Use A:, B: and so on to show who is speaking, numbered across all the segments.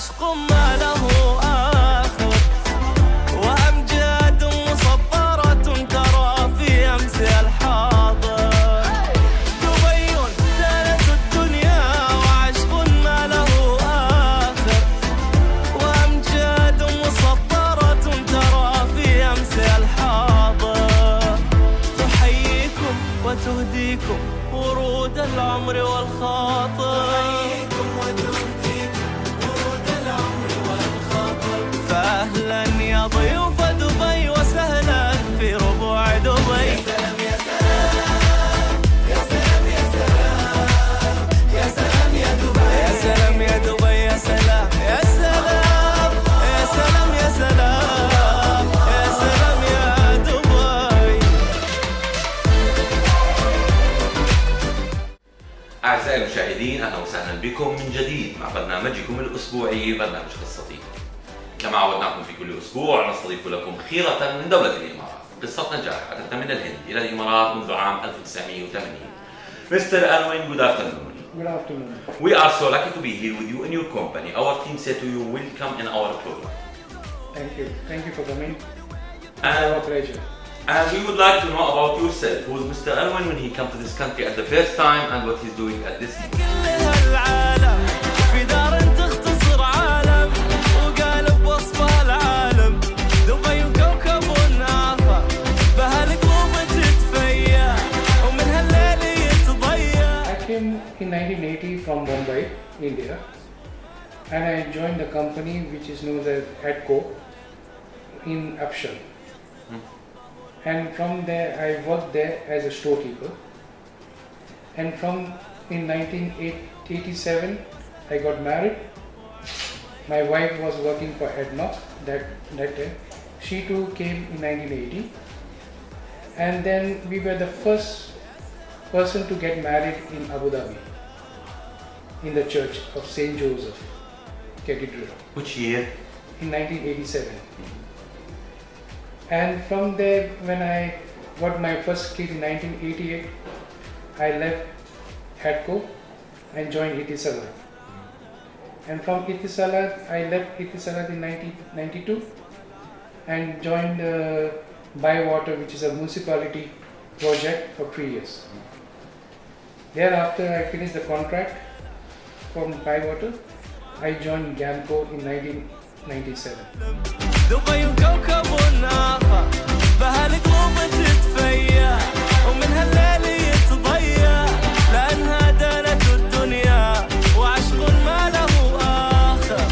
A: وعشق ما له آخر وأمجاد مسطرة ترى في أمس الحاضر دبي زينة الدنيا وعشق ما له آخر وأمجاد مسطرة ترى في أمس الحاضر تحييكم وتهديكم ورود العمر والخاطر تحييكم وتهديكم ورود العمر والخاطر فأهلا يا ضيوف دبي وسهلا في ربوع دبي يا سلام يا سلام يا سلام يا سلام يا سلام يا دبي يا سلام يا دبي يا سلام يا سلام يا سلام يا سلام يا سلام يا دبي.
B: أعزائي المشاهدين، أهلا وسهلا بكم من جديد مع برنامجكم الأسبوعي برنامج قصتي. كما عودناكم في كل أسبوع نستضيف لكم خيرة من دولة الإمارات. قصة نجاح أتت من الهند إلى الإمارات منذ عام 1980. Mr. Alwyn, good afternoon.
C: Good afternoon.
B: We are so lucky to be here with you in your company. Our team said to you, welcome in our program.
C: Thank you. Thank you for coming. It's
B: And,
C: our pleasure.
B: and we would like to know about yourself. Who is Mr. Alwyn when he came to this country at the first time and what he's doing at this moment?
A: كل هالعالم في دار تختصر عالم وقالب وصفها العالم دبي وكوكب آخر بهالقلوب تتفيا ومن هالليل يتضيع.
C: I came in 1980 from Mumbai, India, and I joined the company which is known as ADCO in Upshur. And from there I worked there as a storekeeper. And from in 1987 I got married. My wife was working for ADNOC that time. She too came in 1980. And then we were the first person to get married in Abu Dhabi, in the church of St. Joseph Cathedral
B: Which year?
C: in 1987. And from there, when I got my first kid in 1988, I left ADCO and joined Etisalat. And from Etisalat, I left Etisalat in 1992 and joined Bywater, which is a municipality project, for 3 years. Thereafter, I finished the contract from Bywater. I joined GAMCO in 1997.
A: دبي وكوكب آخر بهالقلوب تتفيا ومن هالليل يتضيع لأنها دانت الدنيا وعشق ما له آخر.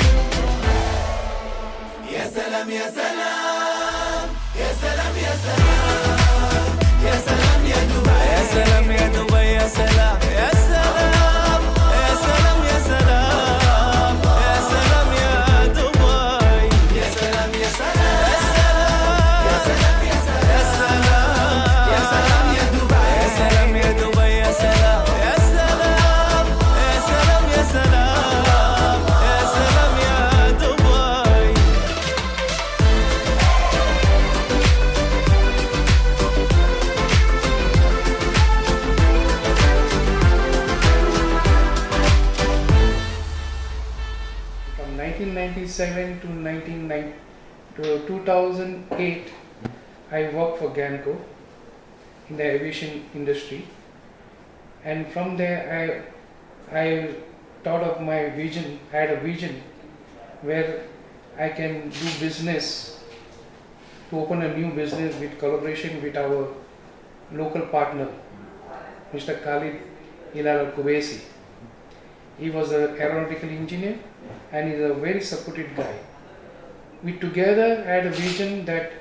A: يا سلام يا سلام يا سلام يا سلام يا سلام يا دبي يا سلام يا دبي يا سلام يا سلام يا سلام يا سلام يا سلام يا دبي يا سلام يا سلام يا سلام يا سلام يا سلام يا دبي يا سلام يا دبي يا سلام يا سلام يا سلام يا سلام يا سلام يا دبي.
C: From 1997 to 2008, I worked for GAMCO in the aviation industry. And from there, I thought of my vision. I had a vision where I can do business, to open a new business with collaboration with our local partner, Mr. Khalid Hilal Al-Kubaisi. He was an aeronautical engineer and he's a very supportive guy. We together had a vision that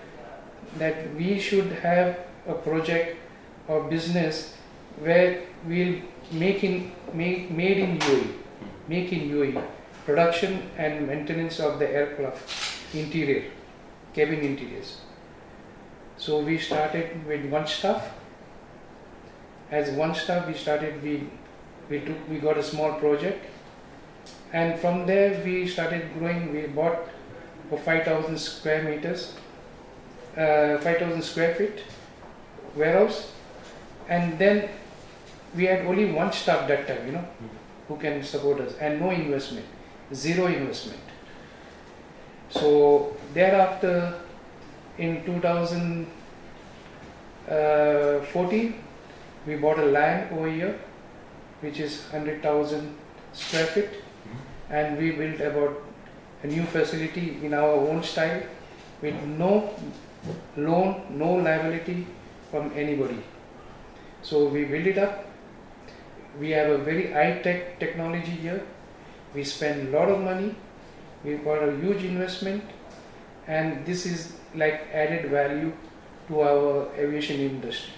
C: we should have a project or business where we'll made in UAE, production and maintenance of the aircraft interior, cabin interiors. So we started with one staff. As one staff, we got a small project, and from there we started growing. We bought for 5,000 square meters, 5,000 square feet warehouse, and then we had only one staff that time, who can support us, and no investment, zero investment. So thereafter, in 2014, we bought a land over here, which is 100,000 square feet, and we built about a new facility in our own style, with no loan, no liability from anybody. So we built it up. We have a very high-tech technology here. We spend a lot of money. We got a huge investment, and this is like added value to our aviation industry.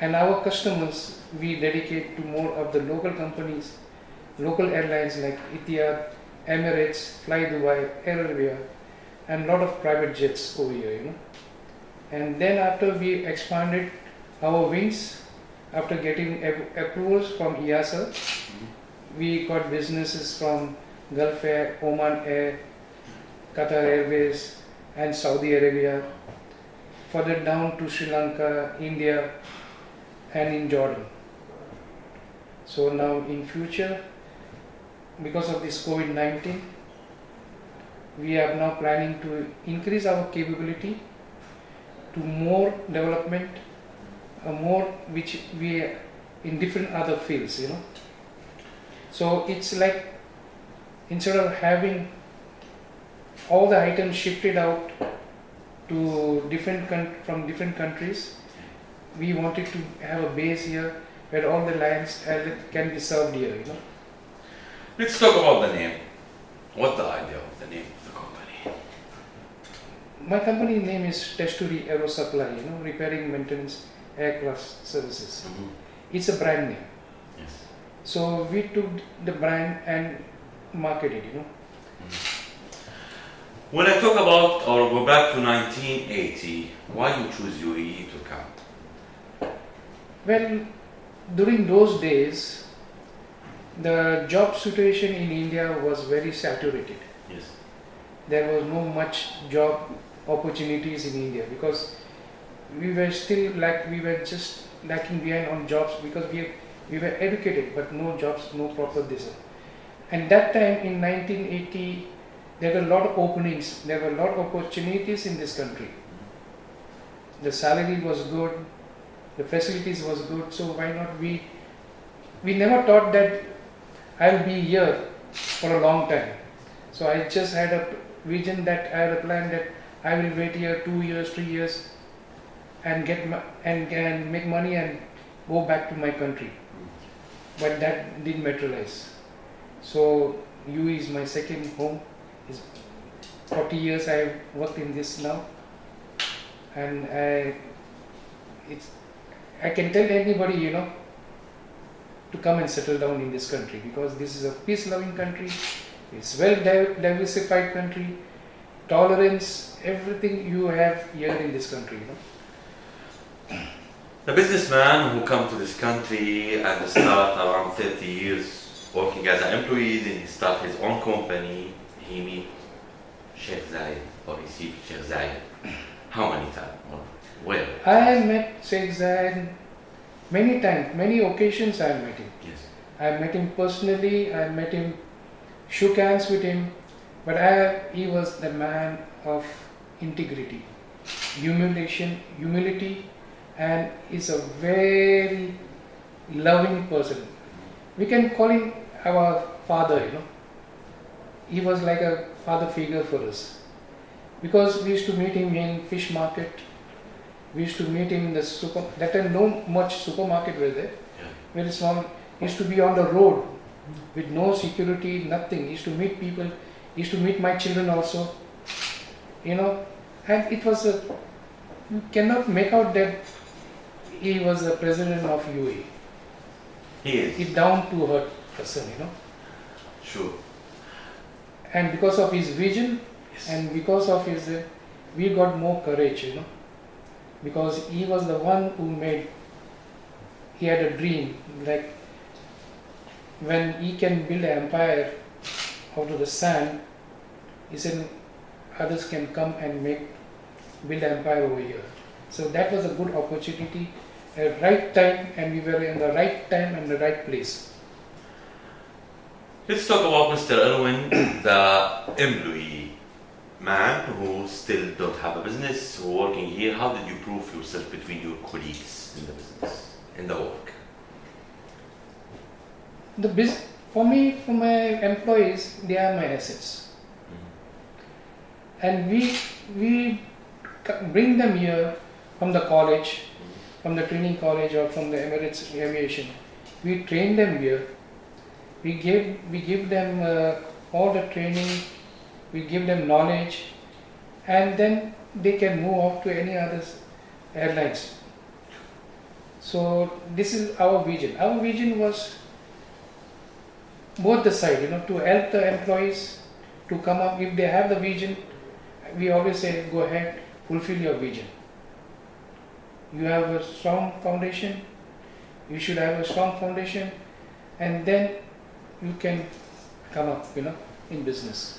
C: And our customers, we dedicate to more of the local companies, local airlines like Etihad, Emirates, Fly Dubai, Air Arabia, and a lot of private jets over here, And then after we expanded our wings, after getting approvals from EASA, we got businesses from Gulf Air, Oman Air, Qatar Airways, and Saudi Arabia, further down to Sri Lanka, India, and in Jordan. So now in future, because of this COVID-19, we are now planning to increase our capability to more development, more which we are in different other fields, So it's like, instead of having all the items shifted out to from different countries, we wanted to have a base here where all the lines can be served here,
B: Let's talk about the name. What's the idea of the name of the company?
C: My company name is Testuri Aero Supply, repairing, maintenance, aircraft services. It's a brand name.
B: Yes.
C: So we took the brand and marketed it,
B: When I talk about or go back to 1980, why you choose UAE to come?
C: Well, during those days, the job situation in India was very saturated.
B: Yes.
C: There was no much job opportunities in India because we were just lacking behind on jobs because we were educated but no jobs, no proper design. And that time in 1980, there were a lot of openings, there were a lot of opportunities in this country. The salary was good, the facilities was good, so why not we never thought that I'll be here for a long time. So I just had a vision that I had a plan that I will wait here 2 years, 3 years and make money and go back to my country. But that didn't materialize. So UAE is my second home. It's 40 years I have worked in this now, and I can tell anybody, to come and settle down in this country because this is a peace-loving country. It's well diversified country, tolerance, everything you have here in this country.
B: The businessman who come to this country and start around 30 years working as an employee, then he start his own company, he meet Sheikh Zayed or receive Sheikh Zayed. How many times or where?
C: I have met Sheikh Zayed many times, many occasions I have met him.
B: Yes.
C: I have met him personally, I have met him, shook hands with him, but he was the man of integrity, humility, and is a very loving person. We can call him our father, He was like a father figure for us. Because we used to meet him in fish market, we used to meet him in the that time no much supermarket were there, very small. He used to be on the road with no security, nothing. He used to meet people, he used to meet my children also, and it was you cannot make out that he was the president of UAE.
B: He is.
C: He's down to earth person,
B: Sure.
C: And because of his vision,
B: Yes.
C: and because of his, we got more courage, because he was the one who he had a dream, like when he can build an empire out of the sand, he said others can come and build an empire over here. So that was a good opportunity, at right time, and we were in the right time and the right place.
B: Let's talk about Mr. Alwyn, the employee. man who still don't have a business, who working here, how did you prove yourself between your colleagues in the business, in the work?
C: For me, for my employees, they are my assets. And we bring them here from the college, from the training college or from the Emirates Aviation. We train them here. We give them all the training. We give them knowledge, and then they can move off to any other airlines. So this is our vision. Our vision was both the side, to help the employees to come up. If they have the vision, we always say, go ahead, fulfill your vision. You have a strong foundation, you should have a strong foundation, and then you can come up, in business.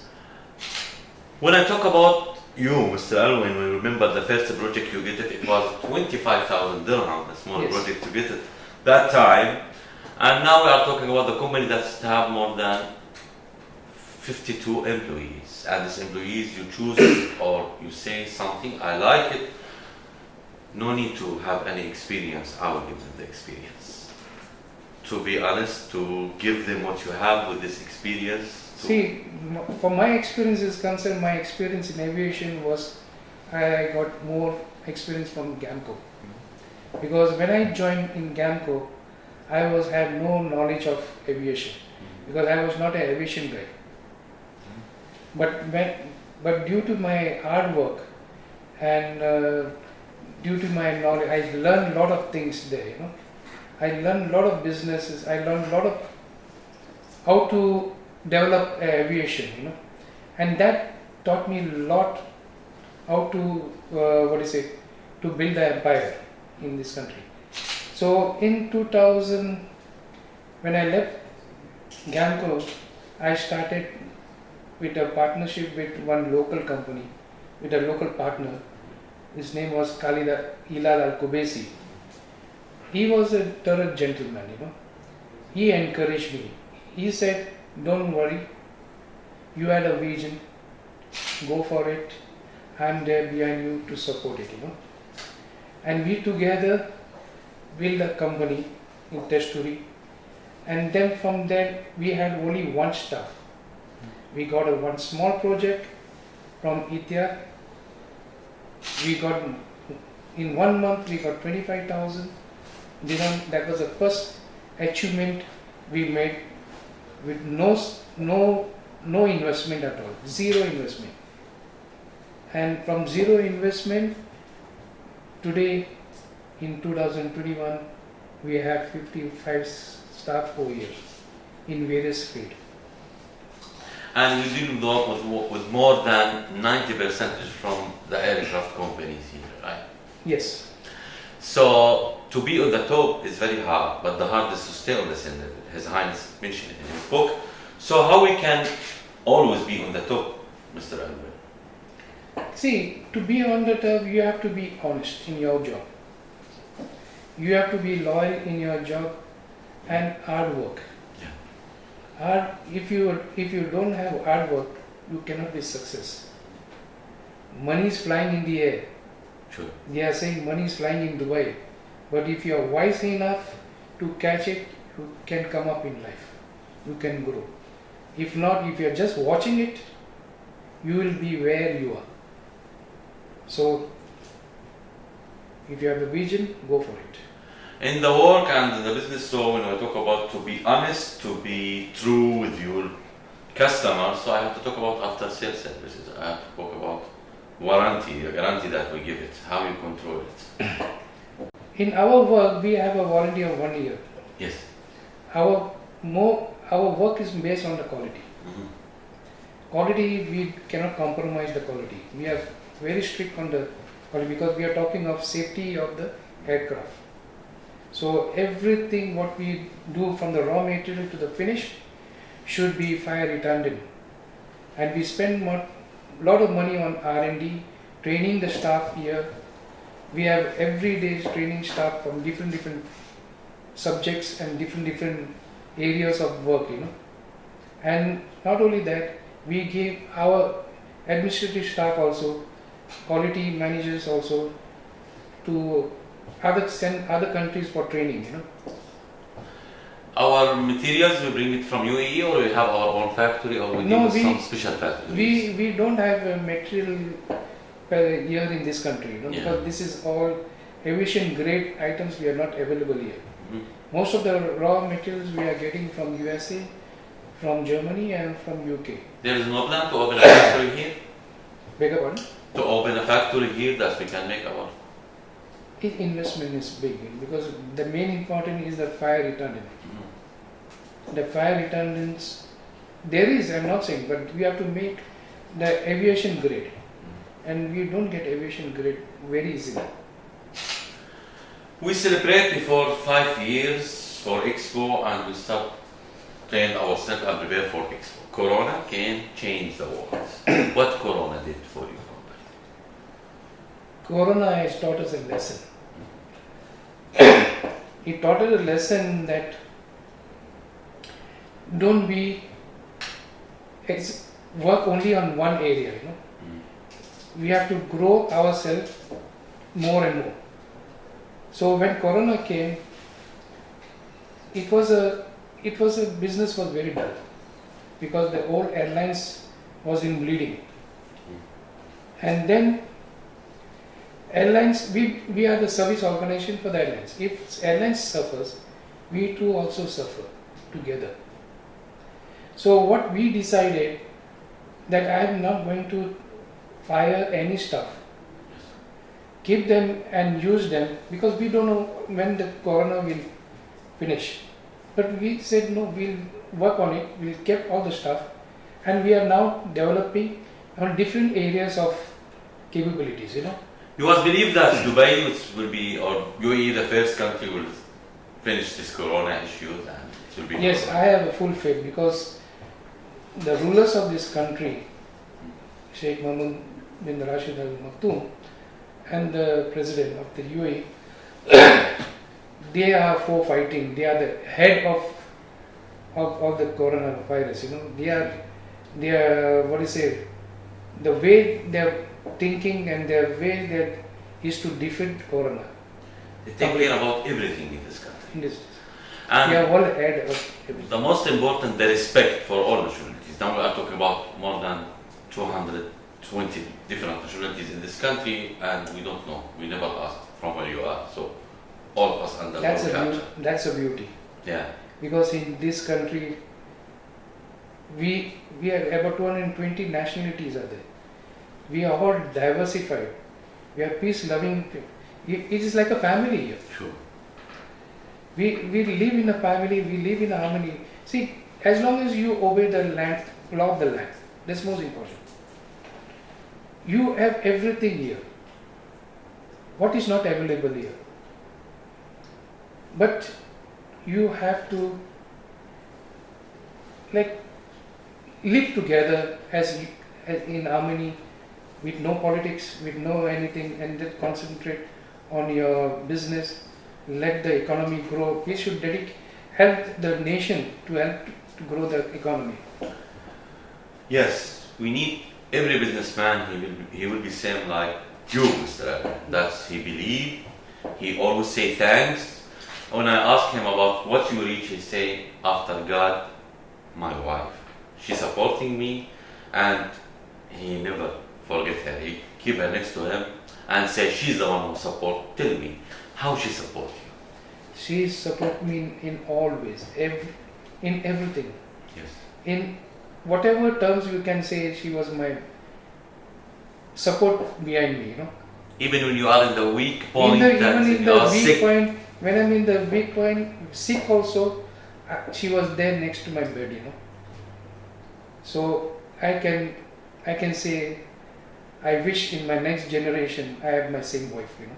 B: When I talk about you, Mr. Alwyn, we remember the first project you get it was 25,000 dirham, a small
C: Yes.
B: project to get it that time. And now we are talking about the company that have more than 52 employees. And these employees, you choose or you say something, I like it, no need to have any experience, I will give them the experience. To be honest, to give them what you have with this experience.
C: See, for my experience is concerned, my experience in aviation was, I got more experience from GAMCO. Because when I joined in GAMCO, I had no knowledge of aviation, because I was not an aviation guy. But due to my hard work and due to my knowledge, I learned a lot of things there. I learned a lot of businesses. I learned a lot of how to develop aviation. And that taught me a lot how to to build an empire in this country. So in 2000, when I left GAMCO, I started with a partnership with one local company, with a local partner. His name was Khalid Ilal Al-Kubesi. He was a thorough gentleman, He encouraged me. He said, don't worry, you had a vision, go for it. I'm there behind you to support it, And we together built a company in Testuri. And then from there, we had only one staff. We got one small project from Ethiopia. We got, in 1 month, we got 25,000 dirham. That was the first achievement we made with no investment at all, zero investment. And from zero investment, today in 2021, we have 55 staff over here in various fields.
B: And you deal with more than 90% from the aircraft companies here, right?
C: Yes.
B: So to be on the top is very hard, but the hardest to stay on the same level. His Highness mentioned it in his book. So how we can always be on the top, Mr. Alwyn?
C: See, to be on the top, you have to be honest in your job. You have to be loyal in your job and hard work. If you don't have hard work, you cannot be success. Money is flying in the air.
B: Sure.
C: They are saying money is flying in Dubai, but if you are wise enough to catch it, you can come up in life. You can grow. If not, if you are just watching it, you will be where you are. So, if you have a vision, go for it.
B: In the work and in the business, so when I talk about to be honest, to be true with your customers, so I have to talk about after sales services. I have to talk about warranty, a guarantee that we give it, how you control it.
C: In our work, we have a warranty of 1 year.
B: Yes.
C: Our work is based on the quality. Quality, we cannot compromise the quality. We are very strict on the quality because we are talking of safety of the aircraft. So everything what we do from the raw material to the finish should be fire retardant. And we spend a lot of money on R&D, training the staff here. We have every day training staff from different subjects and different areas of work, And not only that, we give administrative staff also, quality managers also, to send other countries for training, you know.
B: Our materials, we bring it from UAE, or we have our own factory, or we
C: No,
B: deal with some special factories?
C: We don't have material here in this country, you know,
B: Yeah.
C: because this is all aviation grade items we are not available here.
B: Mhm.
C: Most of the raw materials we are getting from USA, from Germany and from UK.
B: There is no plan to open a factory here?
C: Beg your pardon?
B: To open a factory here that we can make our...
C: Investment is big, because the main important is the fire retardant.
B: Mhm.
C: The fire retardants, there is, I'm not saying, but we have to make the aviation grade, and we don't get aviation grade very easily.
B: We celebrate before 5 years for Expo, and we start train ourselves and prepare for Expo. Corona can change the world. What Corona did for you?
C: Corona has taught us a lesson. It taught us a lesson that don't be work only on one area, you know. We have to grow ourselves more and more. So when Corona came, it was a business was very dull, because the old airlines was in bleeding. And then airlines, we are the service organization for the airlines. If airlines suffers, we too also suffer together. So what we decided, that I am not going to fire any staff. Keep them and use them, because we don't know when the Corona will finish. But we said no, we'll work on it, we'll keep all the stuff, and we are now developing on different areas of capabilities, you know.
B: You must believe that Dubai will be, or UAE, the first country will finish this Corona issue, and it will be...
C: Yes, I have a full faith, because the rulers of this country, Sheikh Mohammed bin Rashid Al Maktoum, and the president of the UAE, they are for fighting. They are the head of the coronavirus. You know, they are what do you say? The way they are thinking and their way that is to defeat corona.
B: They take care about everything in this country.
C: In this,
B: And
C: they are all ahead of everything.
B: the most important, the respect for all nationalities. Now we are talking about more than 220 different nationalities in this country, and we don't know. We never asked from where you are. So all of us under one culture.
C: That's a beauty.
B: Yeah.
C: Because in this country, we are about 220 nationalities are there. We are all diversified. We are peace-loving. It is like a family here.
B: Sure.
C: We live in a family. We live in harmony. See, as long as you obey the land, law of the land, that's most important. You have everything here. What is not available here? But you have to live together as in harmony, with no politics, with no anything, and just concentrate on your business. Let the economy grow. We should help the nation to help to grow the economy.
B: Yes, we need every businessman. He will be same like you, Mr. Alwyn. That's he believe. He always say thanks. When I ask him about what you reach, he say, after God, my wife. She's supporting me, and he never forget her. He keep her next to him and say she's the one who support. Tell me, how she support you?
C: She support me in all ways, in everything.
B: Yes.
C: In whatever terms you can say, she was my support behind me, you know.
B: Even when you are in the weak point,
C: Even in
B: you
C: the
B: are
C: weak
B: sick.
C: point, when I'm in the weak point, sick also, she was there next to my bed, you know. So I can say, I wish in my next generation I have my same wife, you know.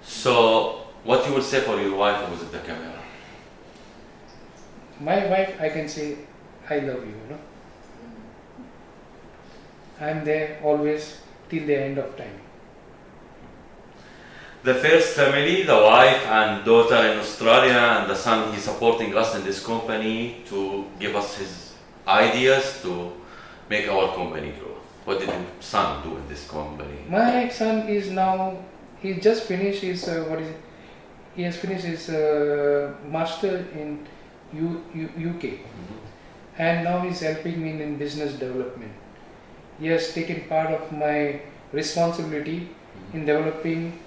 B: So, what you will say for your wife who was at the camera?
C: My wife, I can say, I love you, you know. I'm there always till the end of time.
B: The first family, the wife and daughter in Australia, and the son, he's supporting us in this company to give us his ideas to make our company grow. What did your son do in this company?
C: My son is now, he just finished his, he has finished his master in UK, and now he's helping me in business development. He has taken part of my responsibility in developing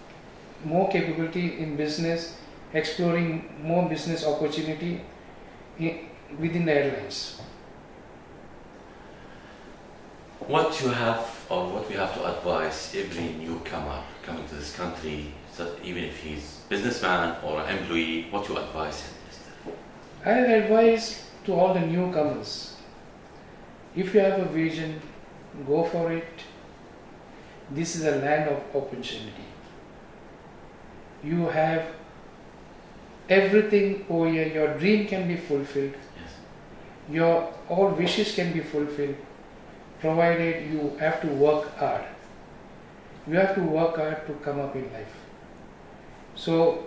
C: more capability in business, exploring more business opportunity within the airlines.
B: What you have, or what we have to advise every newcomer coming to this country, so even if he's businessman or an employee, what you advise him?
C: I advise to all the newcomers, if you have a vision, go for it. This is a land of opportunity. You have everything over here. Your dream can be fulfilled.
B: Yes.
C: Your all wishes can be fulfilled, provided you have to work hard. You have to work hard to come up in life. So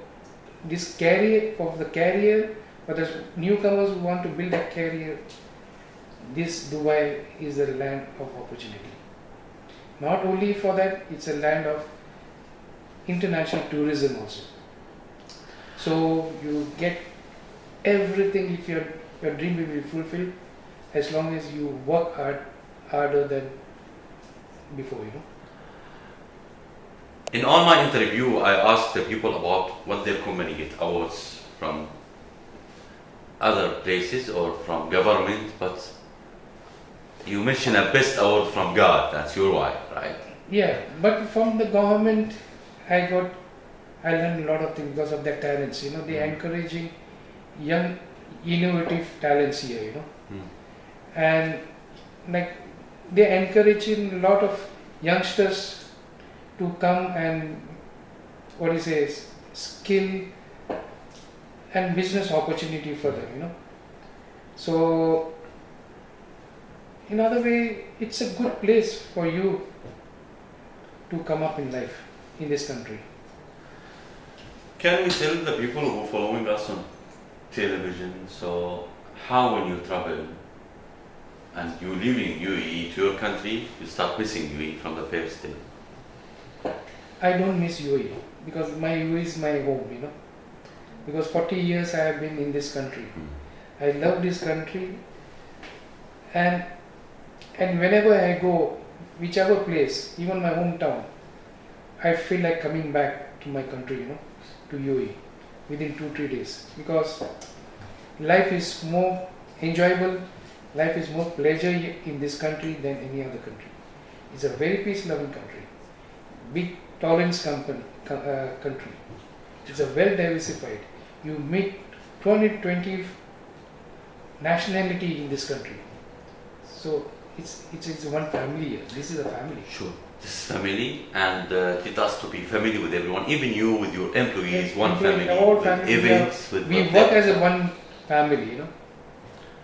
C: this career, for the newcomers who want to build a career, this Dubai is a land of opportunity. Not only for that, it's a land of international tourism also. So you get everything if your dream will be fulfilled as long as you work harder than before,
B: In all my interview, I asked the people about what their company get awards from other places or from government, but you mentioned a best award from God. That's your wife, right?
C: Yeah, but from the government, I learned a lot of things because of their talents. They are encouraging young, innovative talents here. And like they are encouraging a lot of youngsters to come and skill and business opportunity for them. So in other way, it's a good place for you to come up in life in this country.
B: Can we tell the people who are following us on television, so how when you travel and you leaving UAE to your country, you start missing UAE from the first day?
C: I don't miss UAE because my UAE is my home, because 40 years I have been in this country. I love this country, and whenever I go, whichever place, even my hometown, I feel like coming back to my country, to UAE within 2-3 days, because life is more enjoyable, life is more pleasure in this country than any other country. It's a very peace-loving country, big tolerance country. It's a well diversified. You meet 220 nationality in this country. So it's one family here. This is a family.
B: Sure. This is family, and it has to be family with everyone, even you with your employees, one family,
C: all
B: with
C: family,
B: events.
C: we work as a one family,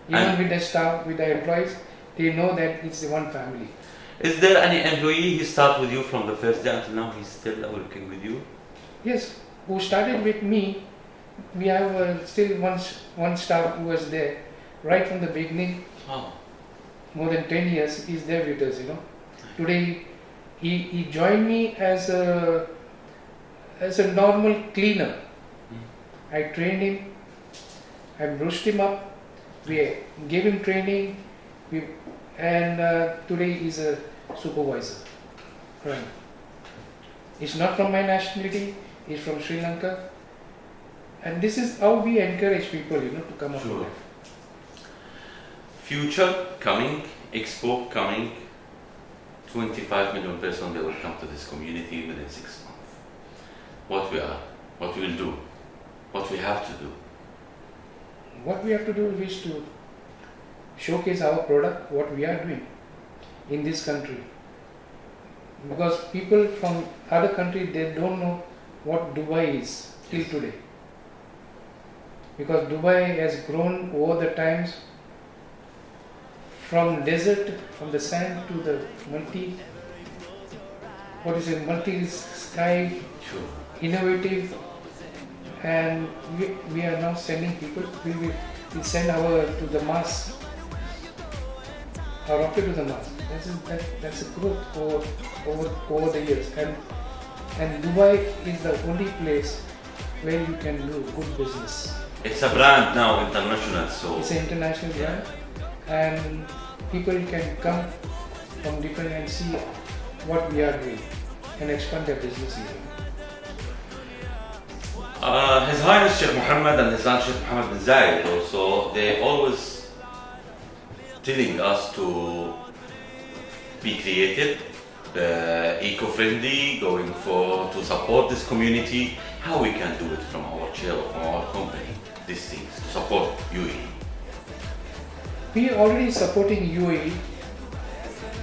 C: Even with the staff, with the employees, they know that it's one family.
B: Is there any employee who started with you from the first day until now? He's still working with you?
C: Yes, who started with me. We have still one staff who was there right from the beginning.
B: Oh.
C: More than 10 years, he's there with us. Today, he joined me as a normal cleaner. I trained him. I brushed him up. We gave him training. And today he's a supervisor. Right. He's not from my nationality. He's from Sri Lanka. And this is how we encourage people, to come up
B: Sure.
C: with life.
B: Future coming, Expo coming, 25 million persons, they will come to this community within 6 months. What we will do, what we have to do.
C: What we have to do is to showcase our product, what we are doing in this country. Because people from other countries, they don't know what Dubai is till today. Because Dubai has grown over the times from desert, from the sand to the multi-sky,
B: Sure.
C: innovative, and we are now sending people. We send to the mass a rocket to the Mars. That's a growth over the years, and Dubai is the only place where you can do good business.
B: It's a brand now, international, so
C: It's an international brand, and people can come from different and see what we are doing and expand their business even.
B: His Highness Sheikh Mohammed and His Highness Sheikh Mohammed bin Zayed also, they always telling us to be creative, eco-friendly, to support this community. How we can do it from our chair, from our company, these things, to support UAE.
C: We are already supporting UAE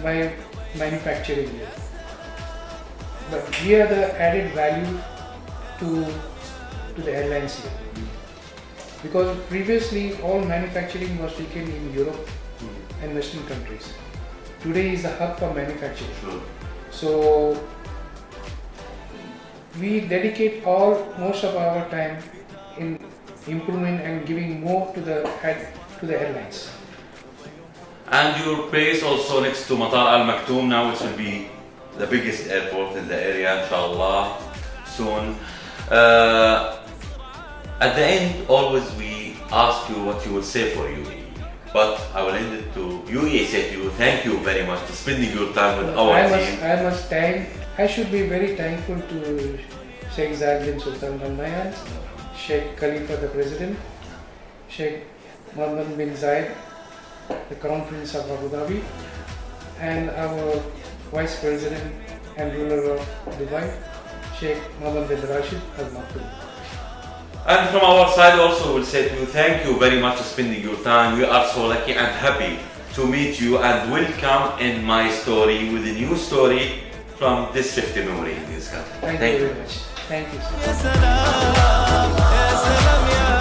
C: by manufacturing here, but we are the added value to the airlines here, because previously all manufacturing was taken in Europe and Western countries. Today is the hub for manufacturing.
B: Sure.
C: So we dedicate most of our time in improvement and giving more to the airlines.
B: And your place also next to Matar Al Maktoum now, which will be the biggest airport in the area, inshallah, soon. At the end, always we ask you what you will say for UAE. But I will end it to UAE say to you, thank you very much for spending your time with our team.
C: I should be very thankful to Sheikh Zayed bin Sultan Al Nahyan, Sheikh Khalifa the President, Sheikh Mohammed bin Zayed, the Crown Prince of Abu Dhabi, and our Vice President and ruler of Dubai, Sheikh Mohammed bin Rashid Al Maktoum.
B: And from our side also we'll say to you, thank you very much for spending your time. We are so lucky and happy to meet you, and welcome in my story with a new story from this 50 memory in this country.
C: Thank you very much. Thank you, sir.
A: يا سلام يا سلام يا